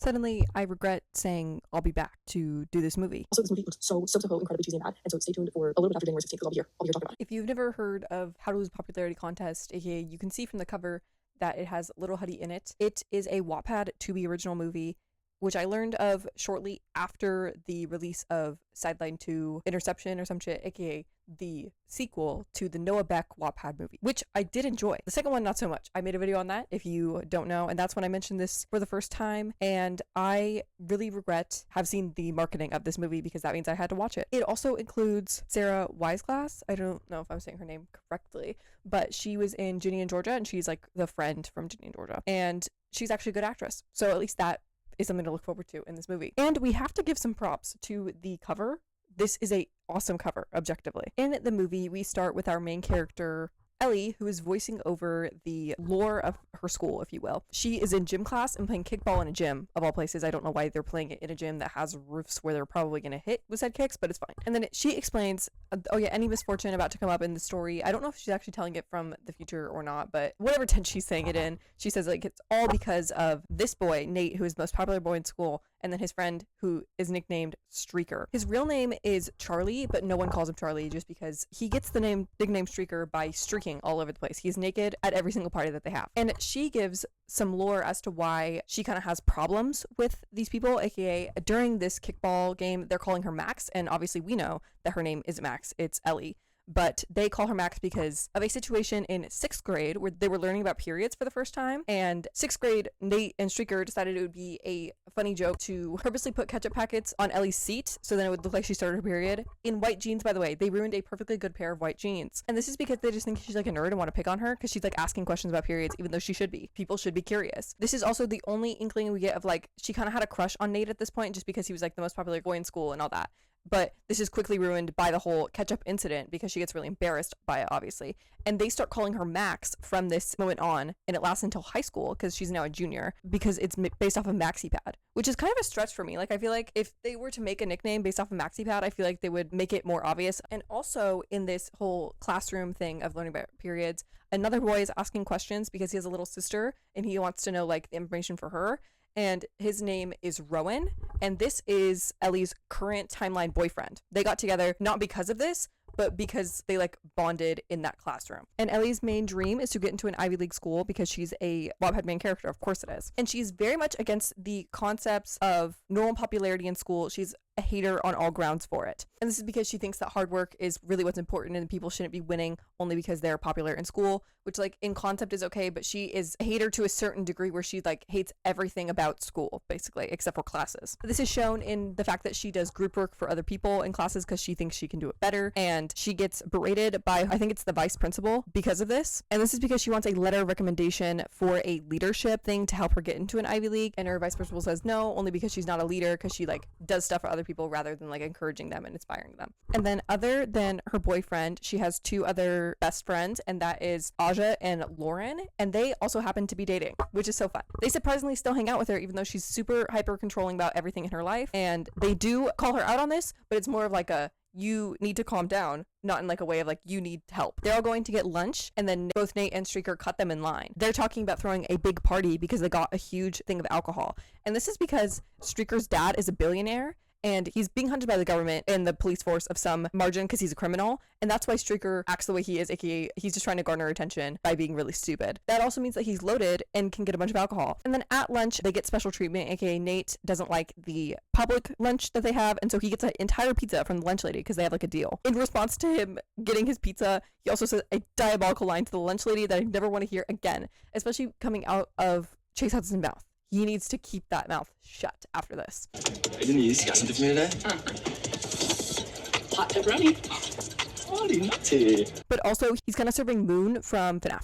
Suddenly, I regret saying I'll be back to do this movie. Also, this movie was so incredibly cheesy and bad, and so stay tuned for a little bit after January 16th because I'll be here talking about it. If you've never heard of How to Lose a Popularity Contest, aka you can see from the cover that it has Little Huddy in it. It is a Wattpad tubi original movie, which I learned of shortly after the release of Sideline 2 Interception or some shit, aka the sequel to the Noah Beck Wattpad movie, which I did enjoy. The second one, not so much. I made a video on that if you don't know, and that's when I mentioned this for the first time, and I really regret have seen the marketing of this movie because that means I had to watch it. It also includes Sarah Weisglass. I don't know if I'm saying her name correctly, but she was in Ginny and Georgia, and she's like the friend from Ginny and Georgia, and she's actually a good actress. So at least that is something to look forward to in this movie. And we have to give some props to the cover. This is a awesome cover, objectively. In the movie, we start with our main character, Ellie, who is voicing over the lore of her school, if you will. She is in gym class and playing kickball in a gym, of all places. I don't know why they're playing it in a gym that has roofs where they're probably going to hit with said kicks, but it's fine. And then she explains, any misfortune about to come up in the story. I don't know if she's actually telling it from the future or not, but whatever tense she's saying it in, she says it's all because of this boy, Nate, who is the most popular boy in school, and then his friend who is nicknamed Streaker. His real name is Charlie, but no one calls him Charlie just because he gets the nickname Streaker by streaking all over the place. He's naked at every single party that they have. And she gives some lore as to why she kind of has problems with these people, aka during this kickball game, they're calling her Max, and obviously we know that her name isn't Max, it's Ellie. But they call her Max because of a situation in 6th grade where they were learning about periods for the first time. And 6th grade, Nate and Streaker decided it would be a funny joke to purposely put ketchup packets on Ellie's seat so then it would look like she started her period. In white jeans, by the way. They ruined a perfectly good pair of white jeans. And this is because they just think she's like a nerd and want to pick on her because she's like asking questions about periods even though she should be. People should be curious. This is also the only inkling we get of she kind of had a crush on Nate at this point just because he was like the most popular boy in school and all that. But this is quickly ruined by the whole ketchup incident because she gets really embarrassed by it, obviously. And they start calling her Max from this moment on, and it lasts until high school because she's now a junior because it's based off of MaxiPad, which is kind of a stretch for me. I feel like if they were to make a nickname based off of MaxiPad, I feel like they would make it more obvious. And also in this whole classroom thing of learning about periods, another boy is asking questions because he has a little sister and he wants to know the information for her. And his name is Rowan, and this is Ellie's current timeline boyfriend. They got together not because of this, but because they bonded in that classroom. And Ellie's main dream is to get into an Ivy League school because she's a Wattpad main character, of course it is. And she's very much against the concepts of normal popularity in school. She's a hater on all grounds for it. And this is because she thinks that hard work is really what's important and people shouldn't be winning only because they're popular in school, which in concept is okay, but she is a hater to a certain degree where she hates everything about school, basically, except for classes. This is shown in the fact that she does group work for other people in classes because she thinks she can do it better, and she gets berated by, I think it's the vice principal, because of this. And this is because she wants a letter of recommendation for a leadership thing to help her get into an Ivy League, and her vice principal says no, only because she's not a leader, because she does stuff for other people rather than encouraging them and inspiring them. And then other than her boyfriend, she has 2 other best friends, and that is Aja and Lauren, and they also happen to be dating, which is so fun. They surprisingly still hang out with her even though she's super hyper controlling about everything in her life, and they do call her out on this, but it's more of a you need to calm down, not in a way of you need help. They're all going to get lunch, and then both Nate and Streaker cut them in line. They're talking about throwing a big party because they got a huge thing of alcohol. And this is because Streaker's dad is a billionaire, and he's being hunted by the government and the police force of some margin because he's a criminal, and that's why Streaker acts the way he is, aka he's just trying to garner attention by being really stupid. That also means that he's loaded and can get a bunch of alcohol. And then at lunch, they get special treatment, aka Nate doesn't like the public lunch that they have, and so he gets an entire pizza from the lunch lady because they have a deal. In response to him getting his pizza, he also says a diabolical line to the lunch lady that I never want to hear again, especially coming out of Chase Hudson's mouth. He needs to keep that mouth shut after this. Hey Denise, got something for me today? Hot pepperoni. Oh, nutty. But also, he's kind of serving Moon from FNAF.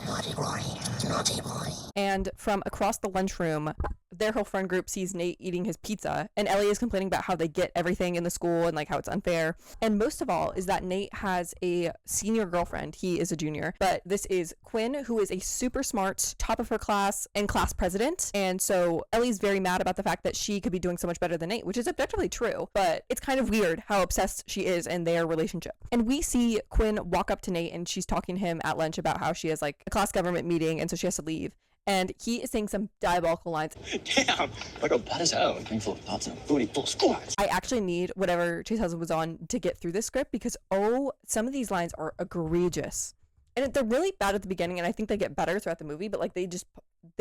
Naughty boy, naughty boy. And from across the lunchroom, their whole friend group sees Nate eating his pizza, and Ellie is complaining about how they get everything in the school and how it's unfair. And most of all is that Nate has a senior girlfriend. He is a junior, but this is Quinn, who is a super smart, top of her class and class president. And so Ellie's very mad about the fact that she could be doing so much better than Nate, which is objectively true, but it's kind of weird how obsessed she is in their relationship. And we see Quinn walk up to Nate, and she's talking to him at lunch about how she has a class government meeting, and so she has to leave. and he is saying some diabolical lines. Damn, I go bad as hell. Ring full of thoughts and a booty full of squats. I actually need whatever Chase Hudson was on to get through this script because, some of these lines are egregious. And they're really bad at the beginning, and I think they get better throughout the movie, but like they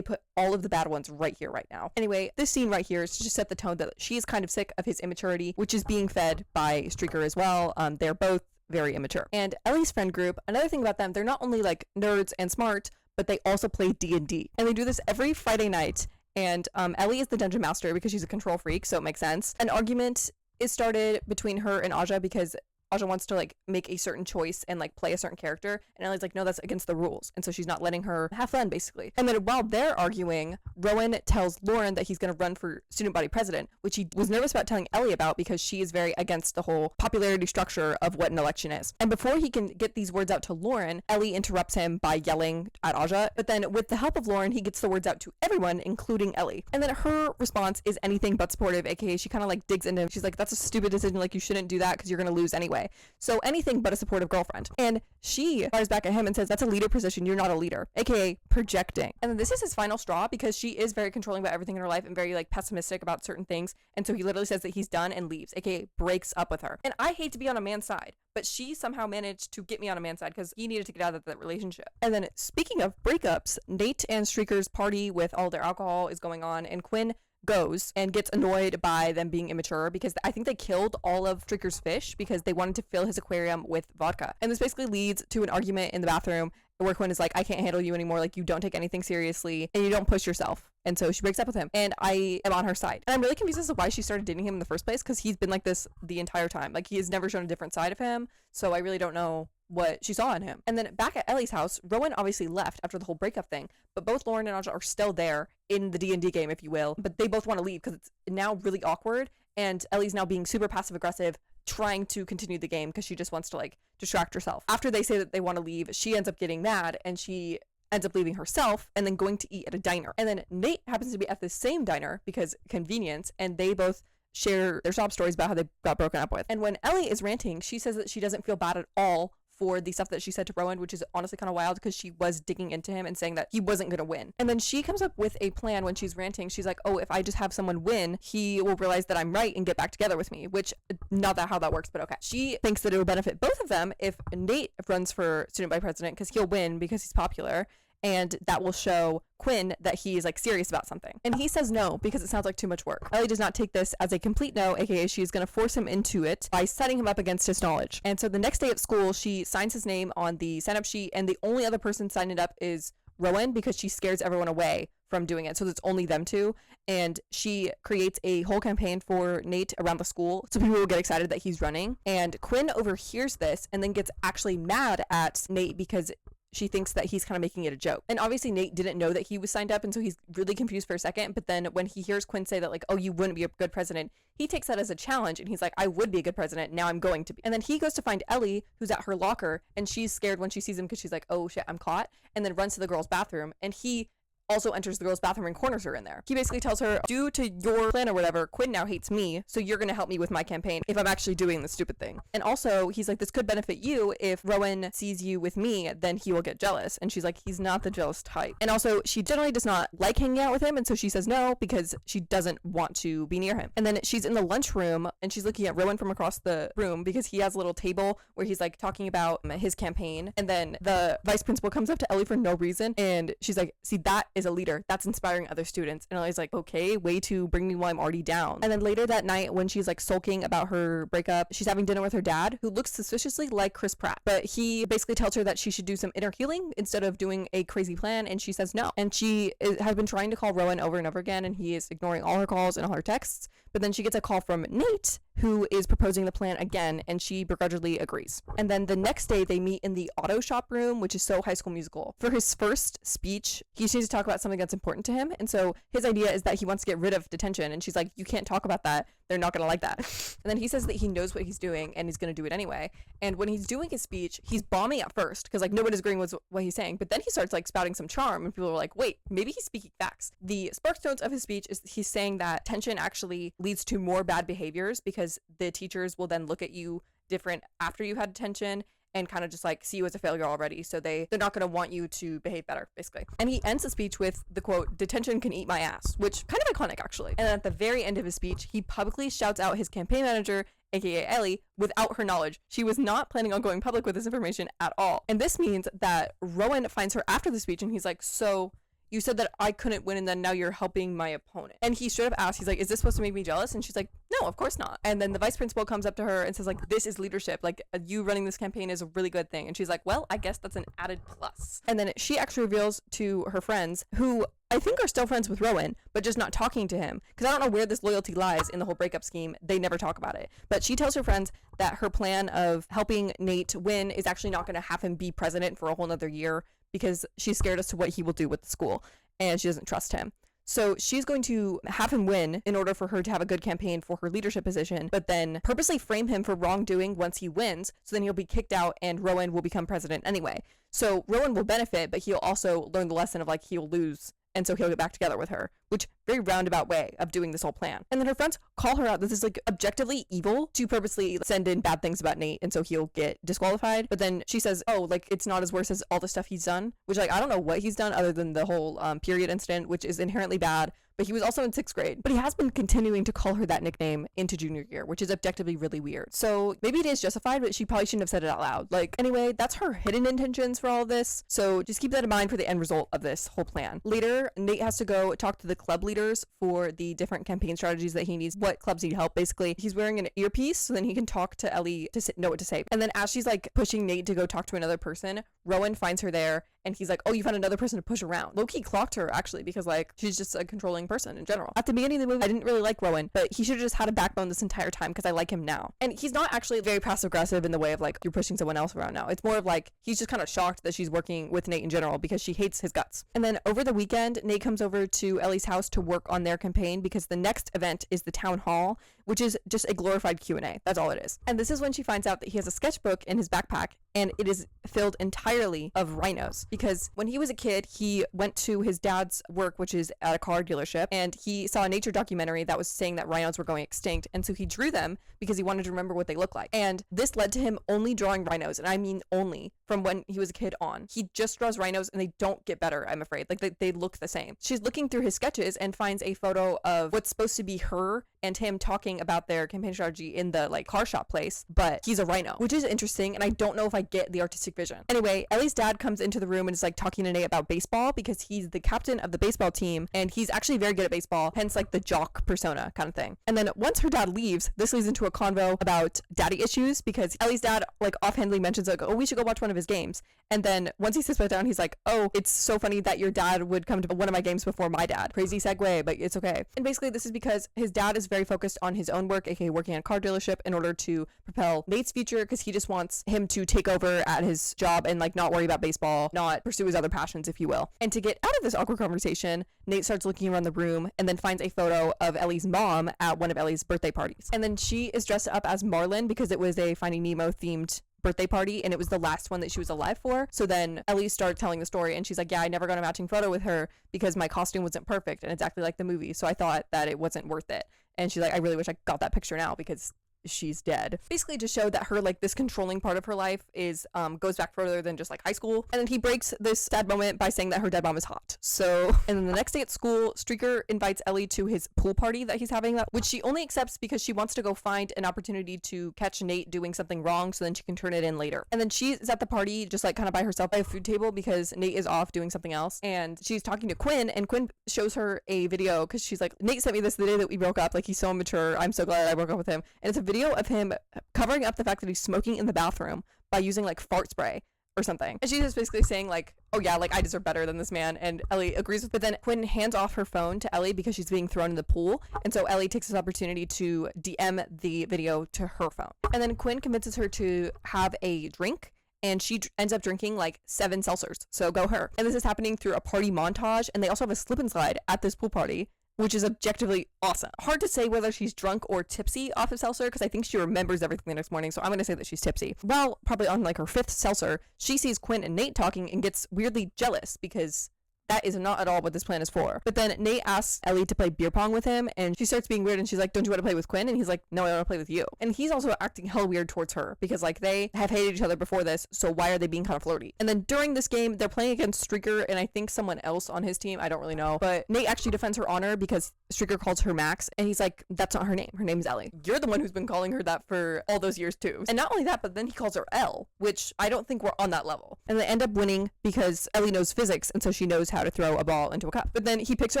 put all of the bad ones right here, right now. Anyway, this scene right here is to just set the tone that she is kind of sick of his immaturity, which is being fed by Streaker as well. They're both very immature. And Ellie's friend group, another thing about them, they're not only like nerds and smart, but they also play D&D. And they do this every Friday night. And Ellie is the dungeon master because she's a control freak, so it makes sense. An argument is started between her and Aja because Aja wants to like make a certain choice and like play a certain character, and Ellie's like, no, that's against the rules, and so she's not letting her have fun basically. And then while they're arguing, Rowan tells Lauren that he's going to run for student body president, which he was nervous about telling Ellie about because she is very against the whole popularity structure of what an election is. And before he can get these words out to Lauren, Ellie interrupts him by yelling at Aja, but then with the help of Lauren, he gets the words out to everyone, including Ellie. And then her response is anything but supportive, aka she kind of like digs into him. She's like, that's a stupid decision, like you shouldn't do that because you're going to lose anyway. So anything but a supportive girlfriend. And she fires back at him and says, that's a leader position, you're not a leader, aka projecting. And then this is his final straw because she is very controlling about everything in her life and very like pessimistic about certain things. And so he literally says that he's done and leaves, aka breaks up with her. And I hate to be on a man's side, but she somehow managed to get me on a man's side because he needed to get out of that relationship. And then speaking of breakups, Nate and Streaker's party with all their alcohol is going on, and Quinn goes and gets annoyed by them being immature because I think they killed all of Streaker's fish because they wanted to fill his aquarium with vodka. And this basically leads to an argument in the bathroom where Quinn is like, I can't handle you anymore, like you don't take anything seriously and you don't push yourself. And so she breaks up with him, and I am on her side. And I'm really confused as to why she started dating him in the first place because he's been like this the entire time. Like he has never shown a different side of him, so I really don't know what she saw in him. And then back at Ellie's house, Rowan obviously left after the whole breakup thing, but both Lauren and Aja are still there in the D&D game, if you will, but they both want to leave because it's now really awkward, and Ellie's now being super passive aggressive, trying to continue the game because she just wants to like distract herself. After they say that they want to leave, she ends up getting mad and she ends up leaving herself and then going to eat at a diner. And then Nate happens to be at the same diner because convenience, and they both share their sob stories about how they got broken up with. And when Ellie is ranting, she says that she doesn't feel bad at all for the stuff that she said to Rowan, which is honestly kind of wild because she was digging into him and saying that he wasn't going to win. And then she comes up with a plan when she's ranting. She's like, oh, if I just have someone win, he will realize that I'm right and get back together with me, which not that how that works, but okay. She thinks that it will benefit both of them if Nate runs for student body president because he'll win because he's popular, and that will show Quinn that he is like serious about something. And he says no because it sounds like too much work. Ellie does not take this as a complete no, aka she is going to force him into it by setting him up against his knowledge. And so the next day at school, she signs his name on the sign-up sheet, and the only other person signing up is Rowan because she scares everyone away from doing it, so it's only them two. And she creates a whole campaign for Nate around the school so people will get excited that he's running. And Quinn overhears this and then gets actually mad at Nate because she thinks that he's kind of making it a joke. And obviously Nate didn't know that he was signed up, and so he's really confused for a second. But then when he hears Quinn say that like, oh, you wouldn't be a good president, he takes that as a challenge, and he's like, I would be a good president, now I'm going to be. And then he goes to find Ellie, who's at her locker, and she's scared when she sees him because she's like, oh shit, I'm caught, and then runs to the girls' bathroom, and he also enters the girls' bathroom and corners her in there. He basically tells her, due to your plan or whatever, Quinn now hates me, so you're gonna help me with my campaign if I'm actually doing this stupid thing. And also, he's like, this could benefit you. If Rowan sees you with me, then he will get jealous. And she's like, he's not the jealous type. And also, she generally does not like hanging out with him, and so she says no because she doesn't want to be near him. And then she's in the lunchroom, and she's looking at Rowan from across the room because he has a little table where he's like talking about his campaign. And then the vice principal comes up to Ellie for no reason, and she's like, see, that is a leader, that's inspiring other students. And Ellie's like, okay, way to bring me while I'm already down. And then later that night, when she's like sulking about her breakup, she's having dinner with her dad, who looks suspiciously like Chris Pratt, but he basically tells her that she should do some inner healing instead of doing a crazy plan, and she says no. And she has been trying to call Rowan over and over again, and he is ignoring all her calls and all her texts. But then she gets a call from Nate, who is proposing the plan again, and she begrudgingly agrees. And then the next day, they meet in the auto shop room, which is so High School Musical. For his first speech, he needs to talk about something that's important to him, and so his idea is that he wants to get rid of detention, and she's like, you can't talk about that. They're not gonna like that. And then he says that he knows what he's doing, and he's gonna do it anyway. And when he's doing his speech, he's bombing at first, because like nobody's agreeing with what he's saying, but then he starts like spouting some charm, and people are like, wait, maybe he's speaking facts. The sparkstones of his speech is he's saying that tension actually leads to more bad behaviors because the teachers will then look at you different after you had detention, and kind of just like see you as a failure already. So they're not going to want you to behave better, basically. And he ends the speech with the quote, "Detention can eat my ass," which kind of iconic, actually. And then at the very end of his speech, he publicly shouts out his campaign manager, aka Ellie, without her knowledge. She was not planning on going public with this information at all. And this means that Rowan finds her after the speech and he's like, "So you said that I couldn't win and then now you're helping my opponent." And he straight up asks, he's like, "Is this supposed to make me jealous?" And she's like, "No, of course not." And then the vice principal comes up to her and says like, "This is leadership. Like, you running this campaign is a really good thing." And she's like, "Well, I guess that's an added plus." And then she actually reveals to her friends, who I think are still friends with Rowan, but just not talking to him, because I don't know where this loyalty lies in the whole breakup scheme. They never talk about it. But she tells her friends that her plan of helping Nate win is actually not going to have him be president for a whole nother year, because she's scared as to what he will do with the school, and she doesn't trust him. So she's going to have him win in order for her to have a good campaign for her leadership position, but then purposely frame him for wrongdoing once he wins, so then he'll be kicked out and Rowan will become president anyway. So Rowan will benefit, but he'll also learn the lesson of like, he'll lose, and so he'll get back together with her, which very roundabout way of doing this whole plan. And then her friends call her out. This is like objectively evil to purposely send in bad things about Nate, and so he'll get disqualified. But then she says, "Oh, like it's not as worse as all the stuff he's done," which like I don't know what he's done other than the whole period incident, which is inherently bad. But he was also in 6th grade. But he has been continuing to call her that nickname into junior year, which is objectively really weird. So maybe it is justified, but she probably shouldn't have said it out loud. Like, anyway, that's her hidden intentions for all of this. So just keep that in mind for the end result of this whole plan. Later, Nate has to go talk to the club leaders for the different campaign strategies that he needs, what clubs need help. Basically, he's wearing an earpiece so then he can talk to Ellie to know what to say. And then as she's like pushing Nate to go talk to another person, Rowan finds her there. And he's like, "Oh, you found another person to push around." Low-key clocked her, actually, because, like, she's just a controlling person in general. At the beginning of the movie, I didn't really like Rowan, but he should have just had a backbone this entire time because I like him now. And he's not actually very passive-aggressive in the way of, like, you're pushing someone else around now. It's more of, like, he's just kind of shocked that she's working with Nate in general because she hates his guts. And then over the weekend, Nate comes over to Ellie's house to work on their campaign because the next event is the town hall, which is just a glorified Q&A. That's all it is. And this is when she finds out that he has a sketchbook in his backpack, and it is filled entirely of rhinos. Because when he was a kid, he went to his dad's work, which is at a car dealership, and he saw a nature documentary that was saying that rhinos were going extinct, and so he drew them because he wanted to remember what they look like. And this led to him only drawing rhinos, and I mean only, from when he was a kid on. He just draws rhinos, and they don't get better, I'm afraid. Like, they look the same. She's looking through his sketches and finds a photo of what's supposed to be her and him talking about their campaign strategy in the like car shop place, but he's a rhino, which is interesting, and I don't know if I get the artistic vision. Anyway, Ellie's dad comes into the room and is like talking to Nate about baseball because he's the captain of the baseball team and he's actually very good at baseball, hence like the jock persona kind of thing. And then once her dad leaves, this leads into a convo about daddy issues because Ellie's dad like offhandedly mentions like, "Oh, we should go watch one of his games." And then once he sits back down, he's like, "Oh, it's so funny that your dad would come to one of my games before my dad." Crazy segue, but it's okay. And basically this is because his dad is very focused on his own work, aka working at a car dealership, in order to propel Nate's future because he just wants him to take over at his job and like not worry about baseball, not pursue his other passions, if you will. And to get out of this awkward conversation, Nate starts looking around the room and then finds a photo of Ellie's mom at one of Ellie's birthday parties. And then she is dressed up as Marlin because it was a Finding Nemo themed birthday party and it was the last one that she was alive for. So then Ellie started telling the story and she's like, "Yeah, I never got a matching photo with her because my costume wasn't perfect and exactly like the movie, so I thought that it wasn't worth it." And she's like, "I really wish I got that picture now because she's dead." Basically to show that her like this controlling part of her life is goes back further than just like high school. And then he breaks this sad moment by saying that her dead mom is hot. So and then the next day at school, Streaker invites Ellie to his pool party that he's having, which she only accepts because she wants to go find an opportunity to catch Nate doing something wrong so then she can turn it in later. And then she's at the party just like kind of by herself by a food table because Nate is off doing something else, and she's talking to Quinn, and Quinn shows her a video because she's like, "Nate sent me this the day that we broke up, like he's so immature, I'm so glad I broke up with him." And it's a video of him covering up the fact that he's smoking in the bathroom by using like fart spray or something. And she's just basically saying like, "Oh yeah, like I deserve better than this man." And Ellie agrees with, but then Quinn hands off her phone to Ellie because she's being thrown in the pool. And so Ellie takes this opportunity to DM the video to her phone. And then Quinn convinces her to have a drink, and she ends up drinking like 7 seltzers. So go her. And this is happening through a party montage, and they also have a slip and slide at this pool party, which is objectively awesome. Hard to say whether she's drunk or tipsy off of seltzer because I think she remembers everything the next morning, so I'm going to say that she's tipsy. Well, probably on like her 5th seltzer, she sees Quinn and Nate talking and gets weirdly jealous because that is not at all what this plan is for. But then Nate asks Ellie to play beer pong with him, and she starts being weird, and she's like, don't you want to play with Quinn? And he's like, no, I want to play with you. And he's also acting hell weird towards her, because like they have hated each other before this, so why are they being kind of flirty? And then during this game, they're playing against Streaker and I think someone else on his team, I don't really know, but Nate actually defends her honor because Streaker calls her Max, and he's like, that's not her name, her name's Ellie. You're the one who's been calling her that for all those years too. And not only that, but then he calls her Elle, which I don't think we're on that level. And they end up winning because Ellie knows physics, and so she knows how to throw a ball into a cup. But then he picks her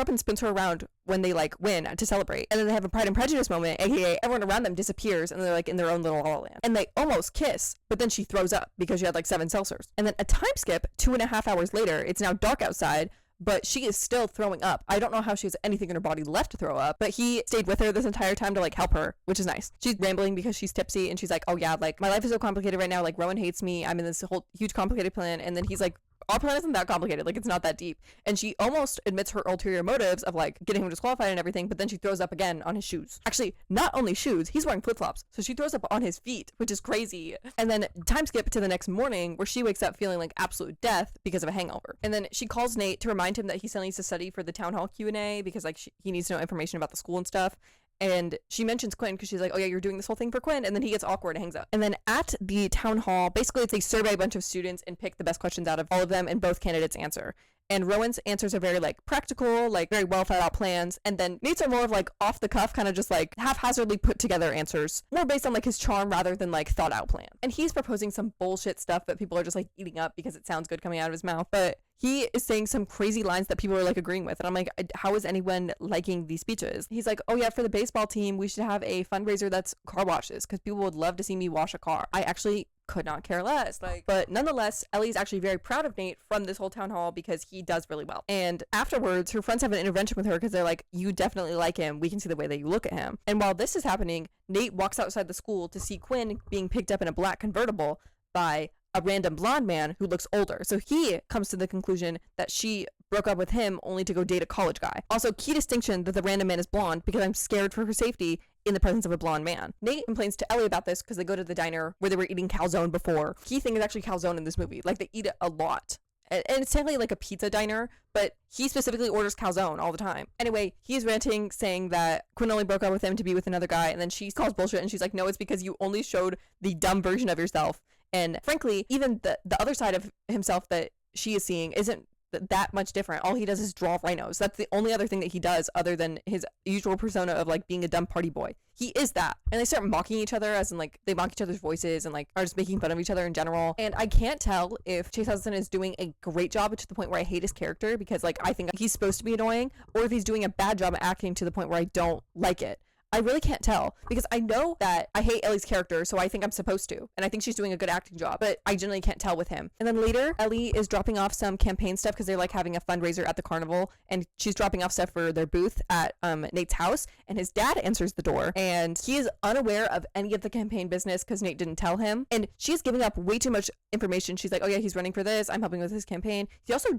up and spins her around when they like win to celebrate. And then they have a Pride and Prejudice moment, aka everyone around them disappears and they're like in their own little La La Land. And they almost kiss, but then she throws up because she had like 7 seltzers. And then a time skip, 2.5 hours later, it's now dark outside, but she is still throwing up. I don't know how she has anything in her body left to throw up, but he stayed with her this entire time to like help her, which is nice. She's rambling because she's tipsy, and she's like, oh yeah, like my life is so complicated right now, like Rowan hates me, I'm in this whole huge complicated plan. And then he's like, our plan isn't that complicated, like it's not that deep. And she almost admits her ulterior motives of like getting him disqualified and everything, but then she throws up again on his shoes. Actually, not only shoes, he's wearing flip-flops, so she throws up on his feet, which is crazy. And then time skip to the next morning where she wakes up feeling like absolute death because of a hangover. And then she calls Nate to remind him that he still needs to study for the town hall Q&A because like he needs to know information about the school and stuff. And she mentions Quinn because she's like, oh yeah, you're doing this whole thing for Quinn. And then he gets awkward and hangs up. And then at the town hall, basically they survey a bunch of students and pick the best questions out of all of them, and both candidates answer. And Rowan's answers are very like practical, like very well thought out plans. And then Nate's are more of like off the cuff, kind of just like haphazardly put together answers, more based on like his charm rather than like thought out plan. And he's proposing some bullshit stuff that people are just like eating up because it sounds good coming out of his mouth. But he is saying some crazy lines that people are like agreeing with. And I'm like, how is anyone liking these speeches? He's like, oh yeah, for the baseball team, we should have a fundraiser that's car washes because people would love to see me wash a car. I actually could not care less. But nonetheless, Ellie's actually very proud of Nate from this whole town hall because he does really well. And afterwards, her friends have an intervention with her because they're like, you definitely like him. We can see the way that you look at him. And while this is happening, Nate walks outside the school to see Quinn being picked up in a black convertible by a random blonde man who looks older. So he comes to the conclusion that she broke up with him only to go date a college guy. Also, key distinction that the random man is blonde because I'm scared for her safety in the presence of a blonde man. Nate complains to Ellie about this because they go to the diner where they were eating calzone before. Key thing is actually calzone in this movie. Like they eat it a lot. And it's technically like a pizza diner, but he specifically orders calzone all the time. Anyway, he's ranting, saying that Quinn only broke up with him to be with another guy, and then she calls bullshit, and she's like, no, it's because you only showed the dumb version of yourself. And frankly, even the other side of himself that she is seeing isn't that much different. All he does is draw rhinos. That's the only other thing that he does other than his usual persona of like being a dumb party boy. He is that. And they start mocking each other, as in like they mock each other's voices and like are just making fun of each other in general. And I can't tell if Chase Hudson is doing a great job to the point where I hate his character because like I think he's supposed to be annoying, or if he's doing a bad job at acting to the point where I don't like it. I really can't tell because I know that I hate Ellie's character, so I think I'm supposed to, and I think she's doing a good acting job, but I generally can't tell with him. And then later, Ellie is dropping off some campaign stuff because they're like having a fundraiser at the carnival, and she's dropping off stuff for their booth at Nate's house, and his dad answers the door, and he is unaware of any of the campaign business because Nate didn't tell him, and she's giving up way too much information. She's like, oh yeah, he's running for this, I'm helping with his campaign. He also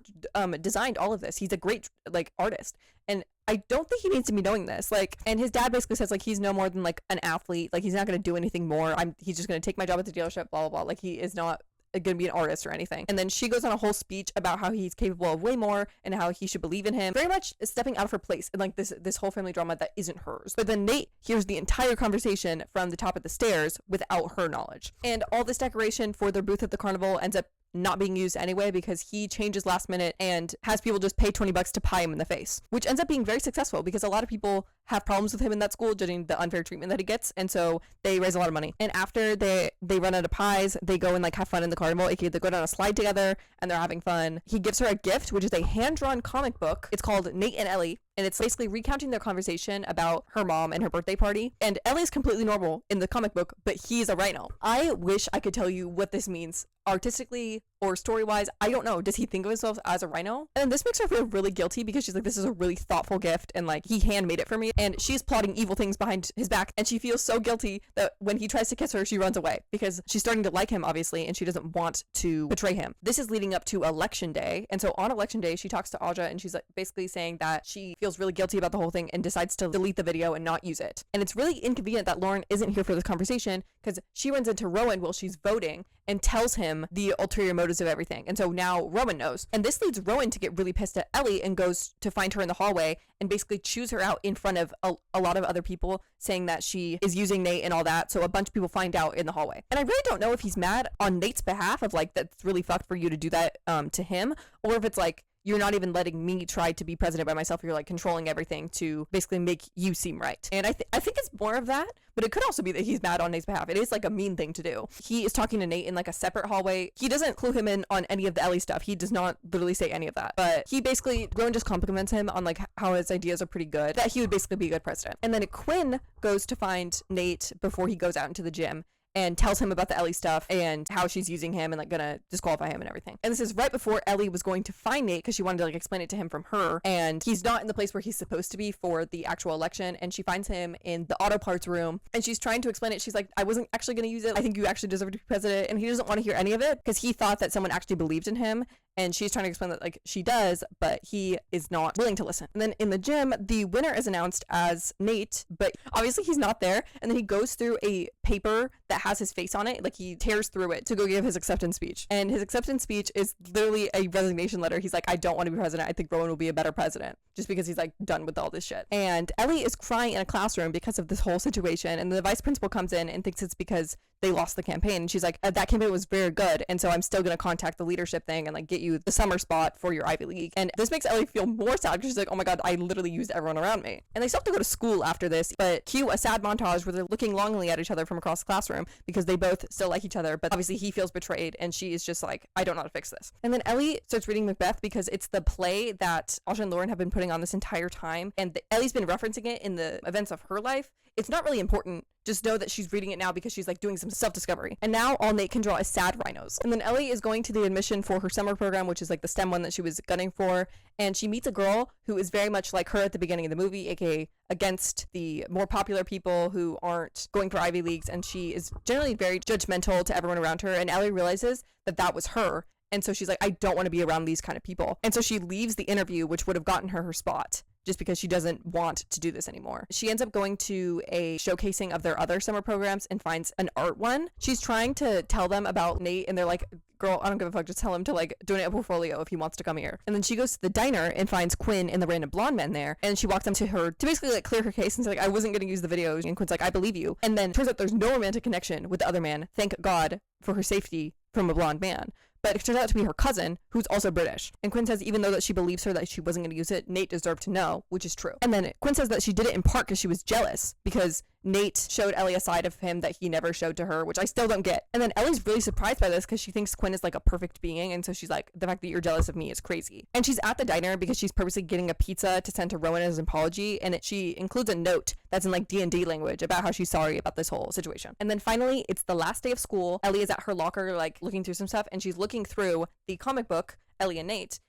designed all of this. He's a great like artist, and I don't think he needs to be knowing this. Like, and his dad basically says like he's no more than like an athlete. Like he's not going to do anything more. He's just going to take my job at the dealership. Blah blah blah. Like he is not going to be an artist or anything. And then she goes on a whole speech about how he's capable of way more and how he should believe in him. Very much stepping out of her place and like this whole family drama that isn't hers. But then Nate hears the entire conversation from the top of the stairs without her knowledge. And all this decoration for their booth at the carnival ends up not being used anyway because he changes last minute and has people just pay $20 to pie him in the face, which ends up being very successful because a lot of people have problems with him in that school, judging the unfair treatment that he gets, and so they raise a lot of money. And after they run out of pies, they go and like have fun in the carnival, aka they go down a slide together and they're having fun. He gives her a gift, which is a hand-drawn comic book. It's called Nate and Ellie, and it's basically recounting their conversation about her mom and her birthday party. And Ellie's completely normal in the comic book, but he's a rhino. I wish I could tell you what this means artistically or story-wise. I don't know. Does he think of himself as a rhino? And this makes her feel really guilty because she's like, this is a really thoughtful gift and like he handmade it for me, and she's plotting evil things behind his back, and she feels so guilty that when he tries to kiss her, she runs away because she's starting to like him, obviously, and she doesn't want to betray him. This is leading up to election day, and so on election day she talks to Aja, and she's like basically saying that she feels really guilty about the whole thing and decides to delete the video and not use it. And it's really inconvenient that Lauren isn't here for this conversation because she runs into Rowan while she's voting and tells him the ulterior motives motives of everything. And so now Rowan knows. And this leads Rowan to get really pissed at Ellie and goes to find her in the hallway and basically chews her out in front of a lot of other people, saying that she is using Nate and all that. So a bunch of people find out in the hallway. And I really don't know if he's mad on Nate's behalf of like, that's really fucked for you to do that to him, or if it's like, you're not even letting me try to be president by myself. You're like controlling everything to basically make you seem right. And I think it's more of that, but it could also be that he's mad on Nate's behalf. It is like a mean thing to do. He is talking to Nate in like a separate hallway. He doesn't clue him in on any of the Ellie stuff. He does not literally say any of that, but he basically, Rowan just compliments him on like how his ideas are pretty good, that he would basically be a good president. And then Quinn goes to find Nate before he goes out into the gym and tells him about the Ellie stuff and how she's using him and like gonna disqualify him and everything. And this is right before Ellie was going to find Nate because she wanted to like explain it to him from her, and he's not in the place where he's supposed to be for the actual election, and she finds him in the auto parts room and she's trying to explain it. She's like, I wasn't actually gonna use it. I think you actually deserve to be president. And he doesn't want to hear any of it because he thought that someone actually believed in him, and she's trying to explain that like she does, but he is not willing to listen. And then in the gym, the winner is announced as Nate, but obviously he's not there. And then he goes through a paper that has his face on it, like he tears through it to go give his acceptance speech. And his acceptance speech is literally a resignation letter. He's like, I don't want to be president. I think Rowan will be a better president, just because he's like done with all this shit. And Ellie is crying in a classroom because of this whole situation. And the vice principal comes in and thinks it's because they lost the campaign. And she's like, that campaign was very good, and so I'm still going to contact the leadership thing and like get you the summer spot for your Ivy League. And this makes Ellie feel more sad because she's like, oh my god, I literally used everyone around me. And they still have to go to school after this, but cue a sad montage where they're looking longingly at each other from across the classroom because they both still like each other, but obviously he feels betrayed and she is just like, I don't know how to fix this. And then Ellie starts reading Macbeth because it's the play that Aja and Lauren have been putting on this entire time, and Ellie's been referencing it in the events of her life. It's not really important. Just know that she's reading it now because she's like doing some self-discovery. And now all Nate can draw is sad rhinos. And then Ellie is going to the admission for her summer program, which is like the STEM one that she was gunning for. And she meets a girl who is very much like her at the beginning of the movie, aka against the more popular people who aren't going for Ivy Leagues. And she is generally very judgmental to everyone around her. And Ellie realizes that that was her. And so she's like, I don't want to be around these kind of people. And so she leaves the interview, which would have gotten her spot, just because she doesn't want to do this anymore. She ends up going to a showcasing of their other summer programs and finds an art one. She's trying to tell them about Nate, and they're like, girl, I don't give a fuck, just tell him to like donate a portfolio if he wants to come here. And then she goes to the diner and finds Quinn and the random blonde man there, and she walks up to her to basically like clear her case and say like, I wasn't gonna use the videos. And Quinn's like, I believe you. And then turns out there's no romantic connection with the other man, thank God for her safety from a blonde man. But it turns out to be her cousin, who's also British. And Quinn says even though that she believes her that she wasn't going to use it, Nate deserved to know, which is true. And then Quinn says that she did it in part because she was jealous, because Nate showed Ellie a side of him that he never showed to her, which I still don't get. And then Ellie's really surprised by this because she thinks Quinn is like a perfect being, and so she's like, the fact that you're jealous of me is crazy. And she's at the diner because she's purposely getting a pizza to send to Rowan as an apology, and she includes a note that's in like D&D language about how she's sorry about this whole situation. And then finally, it's the last day of school. Ellie is at her locker like looking through some stuff, and she's looking through the comic book, Ellie and Nate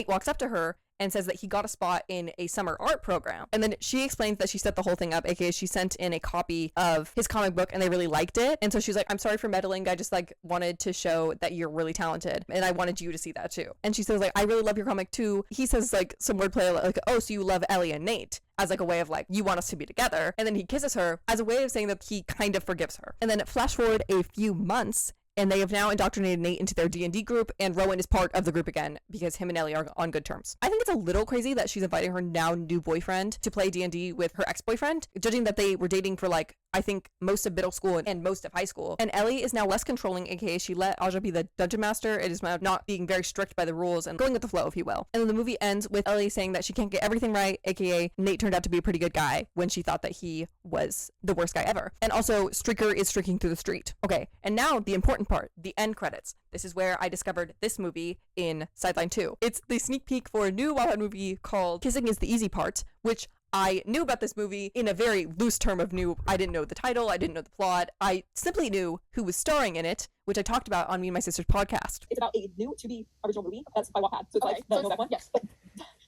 walks up to her and says that he got a spot in a summer art program. And then she explains that she set the whole thing up, aka she sent in a copy of his comic book and they really liked it. And so she's like, I'm sorry for meddling. I just like wanted to show that you're really talented and I wanted you to see that too. And she says like, I really love your comic too. He says like some wordplay like, oh, so you love Ellie and Nate, as like a way of like, you want us to be together. And then he kisses her as a way of saying that he kind of forgives her. And then flash forward a few months, and they have now indoctrinated Nate into their D&D group, and Rowan is part of the group again because him and Ellie are on good terms. I think it's a little crazy that she's inviting her now new boyfriend to play D&D with her ex-boyfriend, judging that they were dating for like, I think most of middle school and most of high school. And Ellie is now less controlling, aka she let Aja be the dungeon master. It is not being very strict by the rules and going with the flow, if you will. And then the movie ends with Ellie saying that she can't get everything right, aka Nate turned out to be a pretty good guy when she thought that he was the worst guy ever. And also, Streaker is streaking through the street. Okay, and now the important part, the end credits. This is where I discovered this movie in Sideline 2. It's the sneak peek for a new Wattpad movie called Kissing is the Easy Part, which I knew about this movie in a very loose term of new. I didn't know the title, I didn't know the plot, I simply knew who was starring in it, which I talked about on Me and My Sister's podcast. It's about a new tubi original movie that's by Wattpad, so it's like the Novak one. Yes, but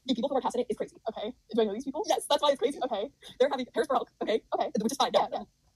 the people who are cast in it is crazy. Okay, do I know these people? Yes, that's why it's crazy. Okay, they're having Harris Baruch. Okay, which is fine. Yeah.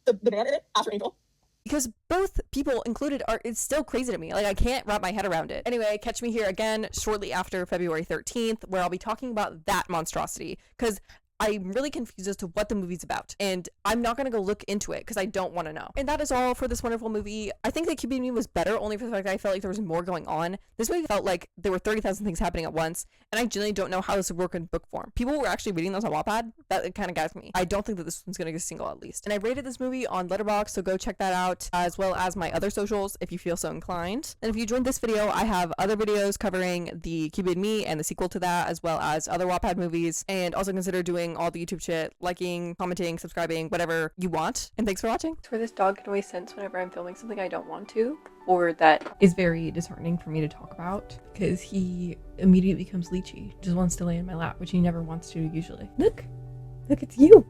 The man in it, Asher Angel. Because both people included are, it's still crazy to me. Like, I can't wrap my head around it. Anyway, catch me here again shortly after February 13th, where I'll be talking about that monstrosity. Because I'm really confused as to what the movie's about, and I'm not gonna go look into it because I don't want to know. And that is all for this wonderful movie. I think that Cupid Me was better only for the fact that I felt like there was more going on. This movie felt like there were 30,000 things happening at once, and I genuinely don't know how this would work in book form. People were actually reading those on Wattpad. That kind of got me. I don't think that this one's gonna get a single at least. And I rated this movie on Letterbox, so go check that out, as well as my other socials if you feel so inclined. And if you enjoyed this video, I have other videos covering the Cupid Me and the sequel to that, as well as other Wattpad movies, and also consider doing all the YouTube shit, liking, commenting, subscribing, whatever you want. And thanks for watching. Where this dog can always sense whenever I'm filming something I don't want to, or that is very disheartening for me to talk about, because he immediately becomes leechy, just wants to lay in my lap, which he never wants to usually. Look, it's you.